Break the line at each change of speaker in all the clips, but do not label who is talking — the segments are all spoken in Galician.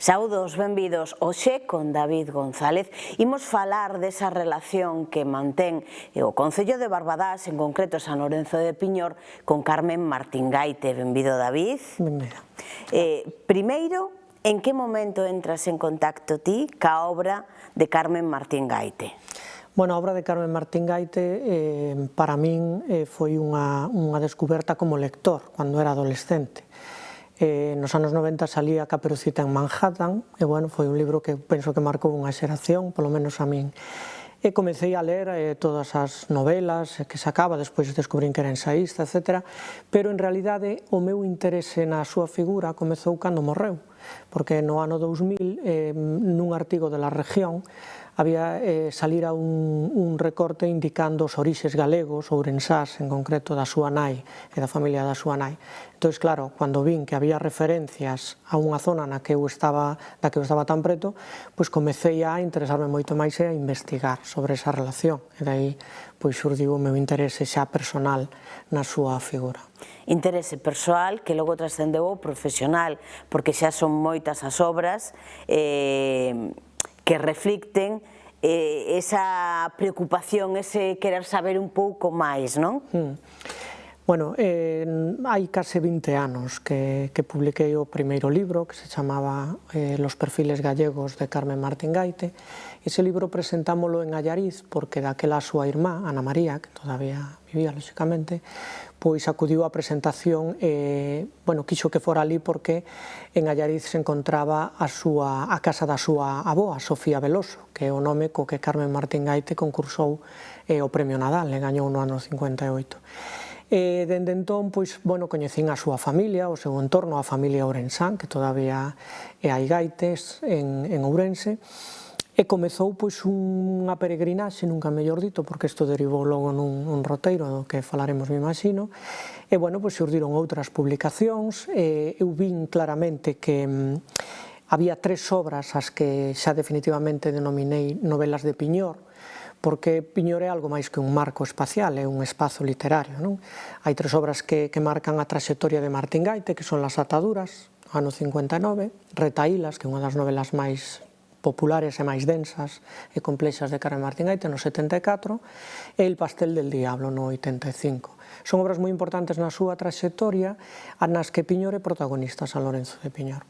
Saúdos, benvidos. Hoxe con David González imos falar desa relación que mantén o Concello de Barbadás, en concreto San Lorenzo de Piñor, con Carmen Martín Gaite. Benvido, David.
Benvido.
Primeiro, en que momento entras en contacto ti ca obra de Carmen Martín Gaite?
Bueno, a obra de Carmen Martín Gaite para min foi unha descoberta como lector cando era adolescente. Nos anos 90 salía Caperucita en Manhattan e, bueno, foi un libro que penso que marcou unha xeración, polo menos a min. E comecei a ler todas as novelas que sacaba, despois descubrín que era ensaísta, etc. Pero, en realidade, o meu interese na súa figura comezou cando morreu, porque no ano 2000, nun artigo de La Región, había salira un recorte indicando os orixes galegos, ourensás, en concreto da súa nai e da familia da súa nai. Entón, claro, cando vin que había referencias a unha zona da que eu estaba tan preto, pois comecei a interesarme moito máis e a investigar sobre esa relación. E dai, pois, xurdiu o meu interese xa personal na súa figura.
Interese persoal que logo trascendeu ao profesional, porque xa son moitas as obras que reflicten esa preocupación, ese querer saber un pouco máis, non?
Bueno, hai case 20 anos que publiquei o primeiro libro, que se chamaba Los perfiles gallegos de Carmen Martín Gaite. Ese libro presentámolo en Allariz, porque daquela a súa irmá, Ana María, que todavía vivía, lóxicamente, pois acudiu á presentación e, bueno, quixo que fora ali porque en Allariz se encontraba a casa da súa avoa, Sofía Veloso, que é o nome co que Carmen Martín Gaite concursou o Premio Nadal, e gañou no ano 58. Dende entón, pois, bueno, coñecín a súa familia, o seu entorno, a familia Ourensán, que todavía hai gaites en Ourense, e comezou, pois, unha peregrinaxe, nunca mellor dito, porque isto derivou logo nun roteiro do que falaremos, me imagino, e, bueno, pois, xurdiron outras publicacións, eu vin claramente que había tres obras as que xa definitivamente denominei novelas de Piñor, porque Piñor é algo máis que un marco espacial, é un espazo literario, non? Hai tres obras que marcan a traxectoria de Martín Gaite, que son Las ataduras, ano 59, Retaílas, que é unha das novelas máis populares e máis densas e complexas de Carmen Martín Gaite, no 74, e El pastel del diablo, no 85. Son obras moi importantes na súa traxectoria, nas que Piñor é protagonista, San Lorenzo de Piñor.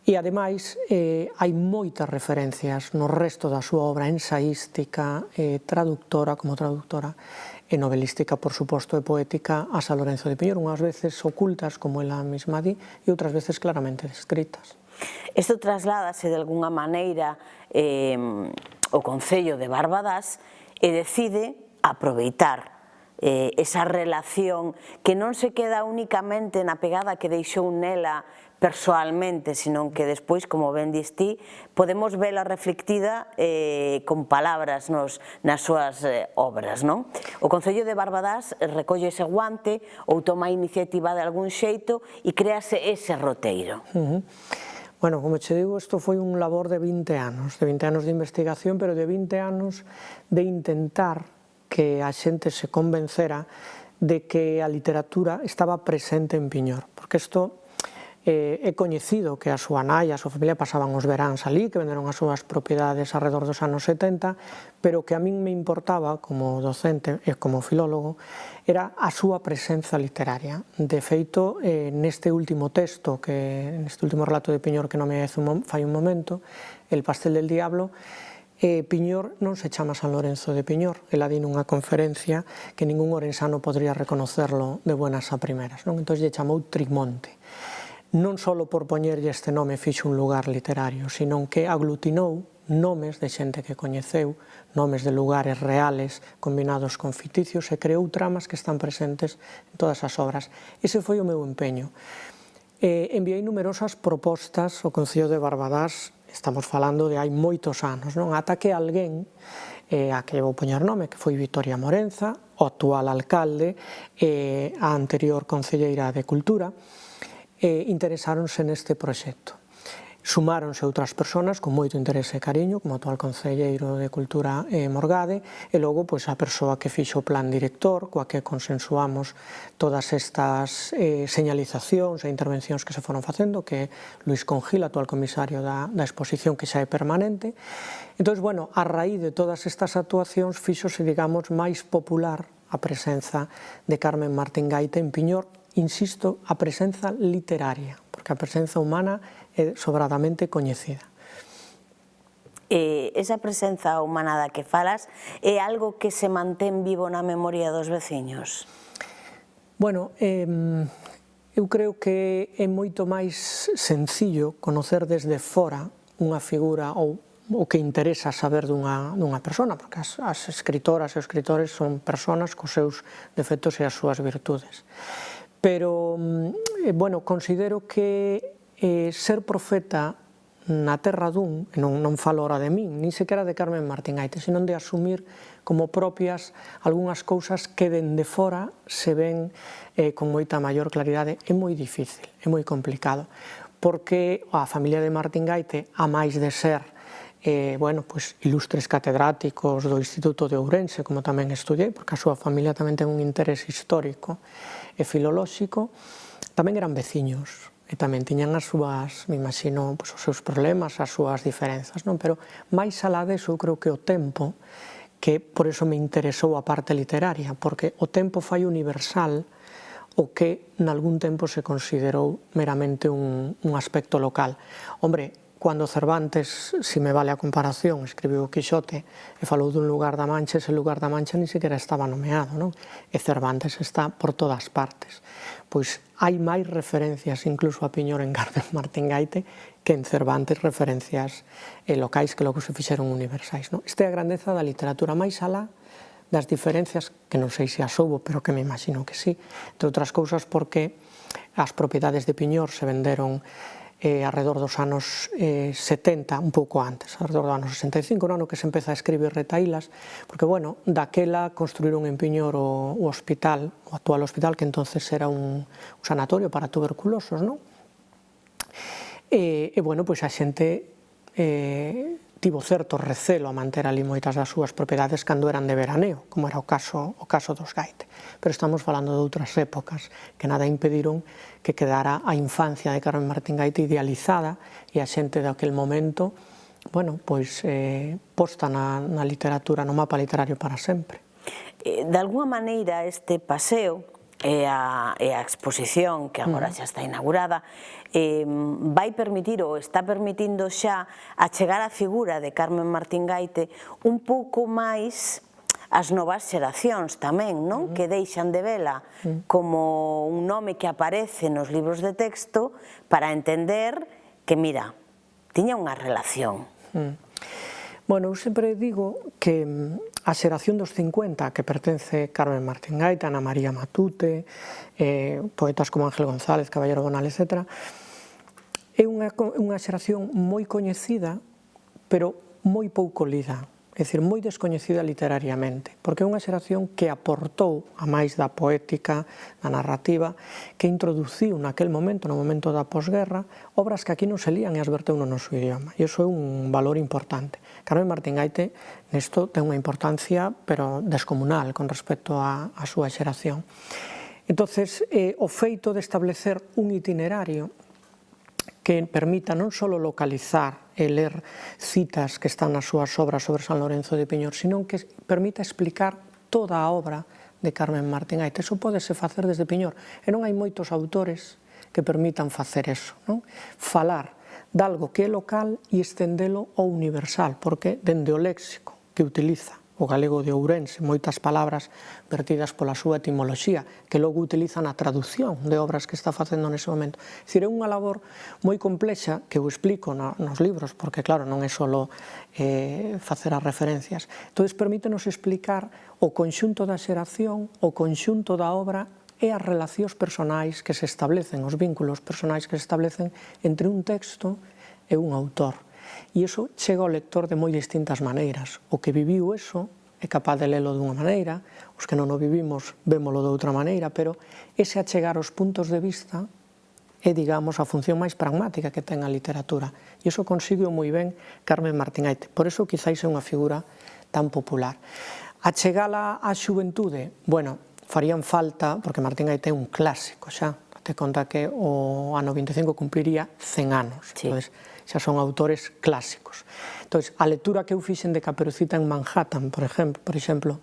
E, ademais, hai moitas referencias no resto da súa obra ensaística, como traductora, e novelística, por suposto, e poética a San Lorenzo de Piñor, unhas veces ocultas, como ela mesma di, e outras veces claramente descritas.
Isto trasládase de alguna maneira o Concello de Barbadás e decide aproveitar esa relación que non se queda únicamente na pegada que deixou nela persoalmente, senón que despois, como ben dis ti, podemos vela reflectida con palabras nas súas obras, non? O Concello de Barbadás recolle ese guante ou toma a iniciativa de algún xeito e créase ese roteiro.
Bueno, como che digo, isto foi un labor de 20 anos de investigación, pero de 20 anos de intentar que a xente se convencera de que a literatura estaba presente en Piñor, porque isto é coñecido que a súa nai e a súa familia pasaban os veráns ali, que venderon as súas propiedades alrededor dos anos 70, pero que a min me importaba, como docente e como filólogo, era a súa presenza literaria. De feito, neste último texto, neste último relato de Piñor que non me fai un momento, El pastel del diablo, Piñor non se chama San Lorenzo de Piñor, ela di nunha conferencia que ningún orensano podría reconocerlo de buenas a primeras, non? Entón lle chamou Trimonte. Non só por poñerlle este nome fixo un lugar literario, senón que aglutinou nomes de xente que coñeceu, nomes de lugares reales combinados con ficticios, e creou tramas que están presentes en todas as obras. Ese foi o meu empeño. Enviei numerosas propostas ao Concello de Barbadás, estamos falando de hai moitos anos, non? Ata que alguén, a que vou poñer nome, que foi Victoria Morenza, o actual alcalde, a anterior concelleira de Cultura, interesáronse neste proxecto. Sumáronse outras persoas con moito interese e cariño, como o actual concelleiro de Cultura Morgade, e logo a persoa que fixo o plan director, coa que consensuamos todas estas señalizacións e intervencións que se foron facendo, que é Luís Congil, actual comisario da exposición, que xa é permanente. Entón, bueno, a raíz de todas estas actuacións fíxose, digamos, máis popular a presenza de Carmen Martín Gaite en Piñor, insisto, a presenza literaria, porque a presenza humana é sobradamente coñecida.
Esa presenza humana da que falas é algo que se mantén vivo na memoria dos veciños?
Bueno, eu creo que é moito máis sencillo conocer desde fora unha figura ou o que interesa saber dunha persona, porque as escritoras e os escritores son persoas cos seus defectos e as súas virtudes. Pero, bueno, considero que ser profeta na terra dun, e non falo ora de min, nin sequera de Carmen Martín Gaite, senón de asumir como propias algunhas cousas que dende fora se ven con moita maior claridade, é moi difícil, é moi complicado, porque a familia de Martín Gaite, a máis de ser ilustres catedráticos do Instituto de Ourense, como tamén estudei, porque a súa familia tamén ten un interés histórico e filolóxico, tamén eran veciños, e tamén tiñan as súas, me imagino, os seus problemas, as súas diferenzas, non? Pero máis alá deso, eu creo que o tempo, que por eso me interesou a parte literaria, porque o tempo fai universal o que nalgún tempo se considerou meramente un aspecto local. Hombre, cando Cervantes, se me vale a comparación, escribiu o Quixote e falou dun lugar da Mancha, ese lugar da Mancha ni sequera estaba nomeado, non? E Cervantes está por todas partes. Pois hai máis referencias incluso a Piñor en Carmen Martín Gaite que en Cervantes referencias locais que logo se fixeron universais, non? Esta é a grandeza da literatura, máis alá das diferencias, que non sei se as houbo, pero que me imagino que sí, entre outras cousas porque as propiedades de Piñor se venderon alrededor dos anos 70, un pouco antes, alrededor do ano 65, no ano que se empeza a escribir retaílas, porque, bueno, daquela construíron en Piñor o hospital, o actual hospital, que entonces era un sanatorio para tuberculosos, non? E, bueno, pois a xente tivo certo recelo a manter ali moitas das súas propiedades cando eran de veraneo, como era o caso dos Gaite. Pero estamos falando de outras épocas que nada impediron que quedara a infancia de Carmen Martín Gaite idealizada e a xente daquel momento, bueno, pois posta na literatura, no mapa literario para sempre.
De alguna maneira este paseo e a exposición, que agora xa está inaugurada, vai permitir ou está permitindo xa achegar a figura de Carmen Martín Gaite un pouco máis as novas xeracións tamén, non? Que deixan de vela como un nome que aparece nos libros de texto para entender que, mira, tiña unha relación.
Bueno, eu sempre digo que a xeración dos 50, que pertence Carmen Martín Gaite, Ana María Matute, poetas como Ángel González, Caballero Bonal, etc., é unha xeración moi coñecida, pero moi pouco lida, é dicir, moi descoñecida literariamente, porque é unha xeración que aportou, a máis da poética, da narrativa, que introduciu naquel momento, no momento da posguerra, obras que aquí non se lían e as verteu no noso idioma, e iso é un valor importante. Carmen Martín Gaite nesto ten unha importancia, pero descomunal, con respecto á súa xeración. Entonces, o feito de establecer un itinerario que permita non só localizar e ler citas que están nas súas obras sobre San Lorenzo de Piñor, sino que permita explicar toda a obra de Carmen Martín Gaite. Eso pódese facer desde Piñor, e non hai moitos autores que permitan facer eso, non? Falar de algo que é local e estendelo ao universal, porque dende o léxico que utiliza o galego de Ourense, moitas palabras vertidas pola súa etimoloxía, que logo utiliza na traducción de obras que está facendo nese momento. É dicir, é unha labor moi complexa que eu explico nos libros, porque claro, non é só facer as referencias. Entón, permítenos explicar o conxunto da xeración, o conxunto da obra e as relacións personais que se establecen, os vínculos personais que se establecen entre un texto e un autor. E iso chega ao lector de moi distintas maneiras. O que viviu eso é capaz de lelo dunha maneira, os que non o vivimos vémolo de outra maneira, pero ese achegar os puntos de vista é, digamos, a función máis pragmática que ten a literatura. E iso consigo moi ben Carmen Martín Gaite. Por iso, quizáis, é unha figura tan popular. A chegala á xuventude, bueno, farían falta, porque Martín Gaite é un clásico xa, te conta que o ano 25 cumpliría 100 anos, entón, xa son autores clásicos. Entón, a lectura que eu fixen de Caperucita en Manhattan, por exemplo,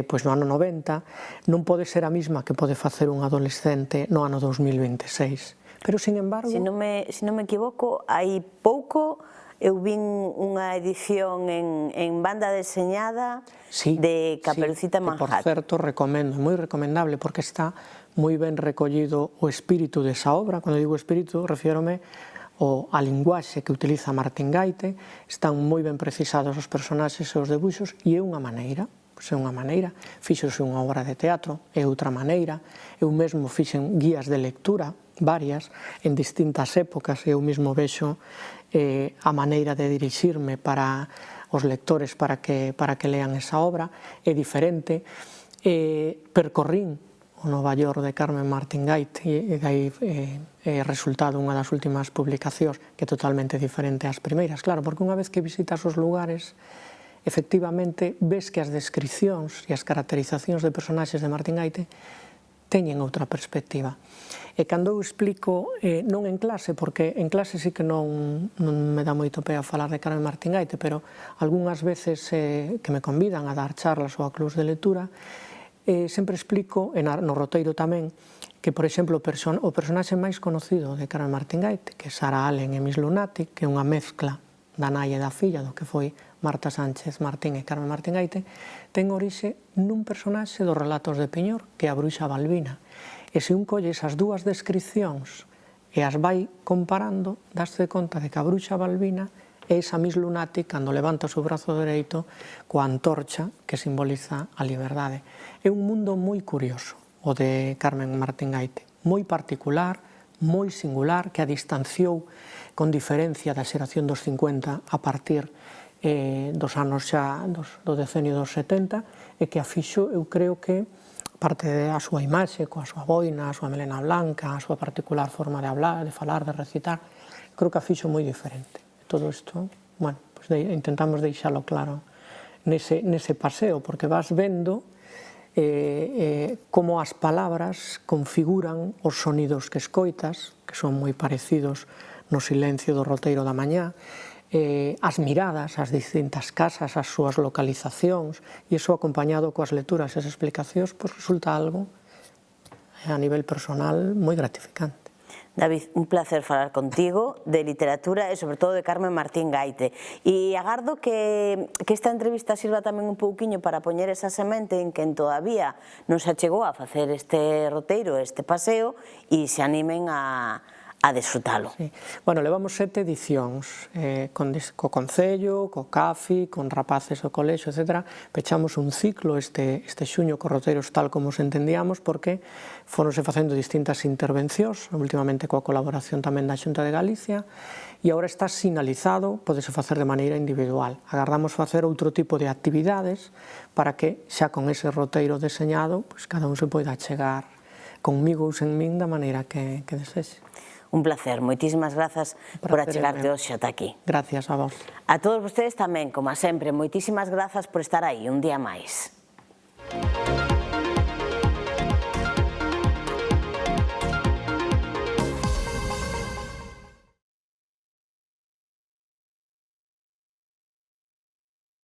pois no ano 90, non pode ser a mesma que pode facer un adolescente no ano 2026. Pero, sin embargo...
Se non me equivoco, hai pouco eu vin unha edición en banda deseñada de Caperucita en Manhattan.
Por certo, recomendo, moi recomendable, porque está moi ben recollido o espírito desa obra. Cando digo espírito, refiérome a linguaxe que utiliza Martín Gaite, están moi ben precisados os personaxes e os debuxos, e é unha maneira, fíxose unha obra de teatro, é outra maneira, eu mesmo fixen guías de lectura, varias, en distintas épocas, eu mesmo vexo a maneira de dirixirme para os lectores para que lean esa obra, é diferente. Percorrín o Nova York de Carmen Martín Gaite, e dai é resultado unha das últimas publicacións que é totalmente diferente ás primeiras, claro, porque unha vez que visitas os lugares, efectivamente, ves que as descripcións e as caracterizacións de personaxes de Martín Gaite teñen outra perspectiva. E cando eu explico, non en clase, porque en clase sí que non me dá moito pé a falar de Carmen Martín Gaite, pero algunhas veces que me convidan a dar charlas ou a clubs de lectura, sempre explico, no roteiro tamén, que, por exemplo, o personaxe máis conocido de Carmen Martín Gaite, que é Sarah Allen e Miss Lunatic, que é unha mezcla da nai e da filla do que foi Marta Sánchez Martín e Carmen Martín Gaite, ten orixe nun personaxe dos relatos de Piñor, que é a bruxa Balbina. E se un colle esas dúas descripcións e as vai comparando, daste conta de que a bruxa Balbina é esa Miss Lunatic cando levanta o seu brazo dereito coa antorcha que simboliza a liberdade. É un mundo moi curioso, o de Carmen Martín Gaite, moi particular, moi singular, que a distanciou con diferencia da xeración dos 50 a partir dos anos xa do decenio dos 70, e que a fixo, eu creo que, parte da súa imaxe, coa súa boina, a súa melena blanca, a súa particular forma de hablar, de falar, de recitar, creo que a fixo moi diferente. Todo isto, bueno, intentamos deixalo claro nese paseo, porque vas vendo como as palabras configuran os sonidos que escoitas, que son moi parecidos no silencio do roteiro da mañá, as miradas, as distintas casas, as súas localizacións, e iso acompañado coas lecturas e as explicacións, pois resulta algo a nivel personal moi gratificante.
David, un placer falar contigo de literatura e sobre todo de Carmen Martín Gaite, e agardo que esta entrevista sirva tamén un pouquiño para poñer esa semente en quen todavía non se achegou a facer este roteiro, este paseo, e se animen a desfrutalo.
Bueno, levamos 7 edicións, co Concello, co CAFI, con rapaces do colexio, etc. Pechamos un ciclo este xuño co roteiros tal como os entendíamos, porque foronse facendo distintas intervencións, últimamente coa colaboración tamén da Xunta de Galicia, e agora está sinalizado, podese facer de maneira individual. Agardamos facer outro tipo de actividades para que, xa con ese roteiro deseñado, cada un se poida chegar conmigo ou sen min da maneira que desexe.
Un placer, moitísimas grazas por achegarte hoxe ata aquí.
Gracias a vos.
A todos vostedes tamén, como sempre, moitísimas grazas por estar aí un día máis.